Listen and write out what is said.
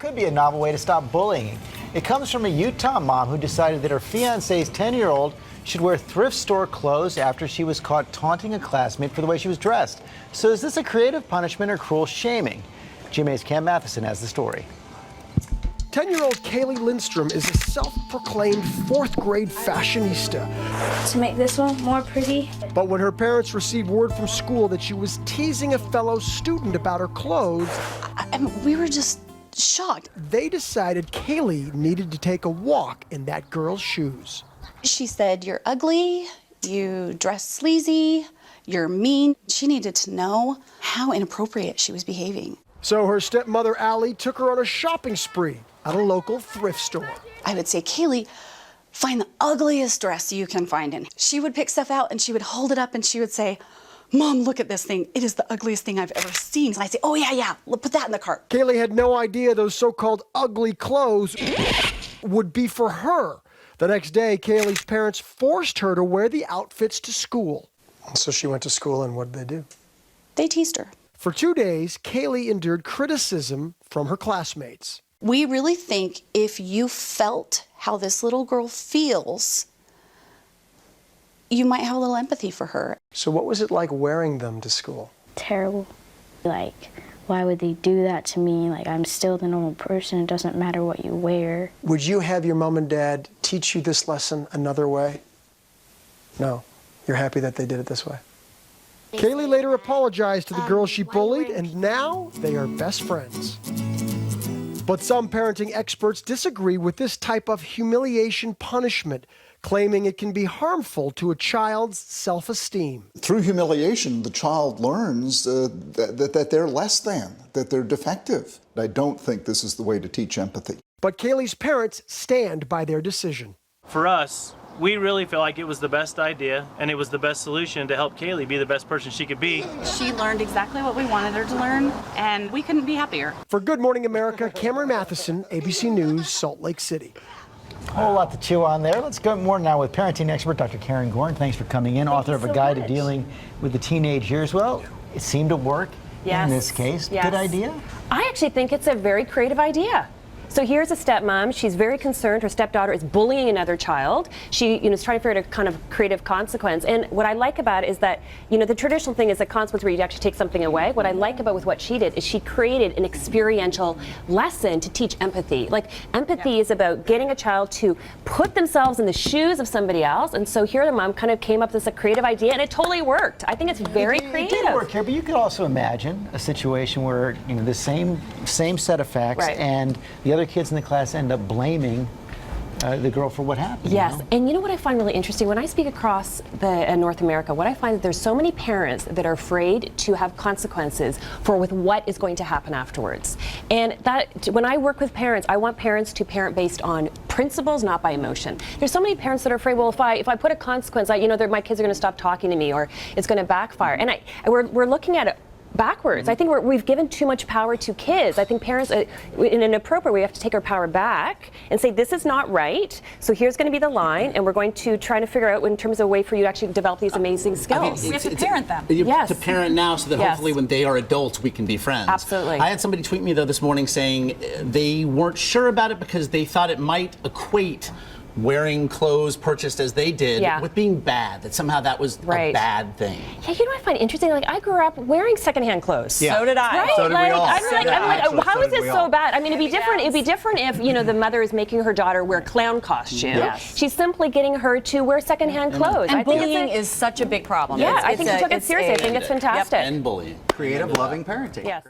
Could be a novel way to stop bullying. It comes from a Utah mom who decided that her fiance's 10-year-old should wear thrift store clothes after she was caught taunting a classmate for the way she was dressed. So is this a creative punishment or cruel shaming? GMA's Cam Matheson has the story. 10-year-old Kaylee Lindstrom is a self-proclaimed fourth-grade fashionista. To make this one more pretty. But when her parents received word from school that she was teasing a fellow student about her clothes, I mean, we were just shocked. they decided Kaylee needed to take a walk in that girl's shoes. She said, "You're ugly, you dress sleazy, you're mean." She needed to know how inappropriate she was behaving. So her stepmother, Allie, took her on a shopping spree at a local thrift store. I would say, "Kaylee, find the ugliest dress you can find." And she would pick stuff out and she would hold it up and she would say, "Mom, look at this thing. It is the ugliest thing I've ever seen." And I'd say, "Oh, yeah, put that in the cart." Kaylee had no idea those so-called ugly clothes would be for her. The next day, Kaylee's parents forced her to wear the outfits to school. So she went to school, and what did they do? They teased her. For 2 days, Kaylee endured criticism from her classmates. We really think if you felt how this little girl feels, you might have a little empathy for her. So what was it like wearing them to school? Terrible. Like, why would they do that to me? Like, I'm still the normal person. It doesn't matter what you wear. Would you have your mom and dad teach you this lesson another way? No. You're happy that they did it this way? Kaylee later apologized to the girl she bullied, and now they are best friends. But some parenting experts disagree with this type of humiliation punishment, claiming it can be harmful to a child's self-esteem. Through humiliation, the child learns that they're less than, that they're defective. I don't think this is the way to teach empathy. But Kaylee's parents stand by their decision. For us, we really feel like it was the best idea and it was the best solution to help Kaylee be the best person she could be. She learned exactly what we wanted her to learn, and we couldn't be happier. For Good Morning America, Cameron Matheson, ABC News, Salt Lake City. A whole lot to chew on there. Let's go more now with parenting expert Dr. Karen Gorn. Thanks for coming in, author of A Guide to Dealing with the Teenage Years. Well, it seemed to work in this case. Yes. Good idea? I actually think it's a very creative idea. So here's a stepmom. She's very concerned. Her stepdaughter is bullying another child. She, is trying to figure out a kind of creative consequence. And what I like about it is that, the traditional thing is a consequence where you actually take something away. What I like about with what she did is she created an experiential lesson to teach empathy. Like, empathy is about getting a child to put themselves in the shoes of somebody else. And so here the mom kind of came up with this creative idea, and it totally worked. I think it's very creative. It did work here, but you could also imagine a situation where, the same set of facts, and the other kids in the class end up blaming the girl for what happened. Yes, and you know what I find really interesting? When I speak across North America, what I find is there's so many parents that are afraid to have consequences with what is going to happen afterwards. And that, when I work with parents, I want parents to parent based on principles, not by emotion. There's so many parents that are afraid, well, if I put a consequence, my kids are going to stop talking to me, or it's going to backfire. And we're looking at it backwards. I think we've given too much power to kids. I think parents, in an appropriate way, have to take our power back and say, this is not right, so here's going to be the line, and we're going to try to figure out in terms of a way for you to actually develop these amazing skills. We have to parent them. Yes. To parent now so that hopefully when they are adults, we can be friends. Absolutely. I had somebody tweet me, though, this morning saying they weren't sure about it because they thought it might equate wearing clothes purchased as they did with being bad, that somehow that was a bad thing. Yeah, you know what I find interesting? Like, I grew up wearing secondhand clothes. Yeah. So did I. Right? So did we all. I'm like, how is this so bad? I mean, it'd be different. It'd be different if the mother is making her daughter wear clown costume. Yes. She's simply getting her to wear secondhand clothes. And bullying is such a big problem. Yeah, I think she took it seriously. I think it's fantastic. And bullying. Creative, loving parenting. Yes.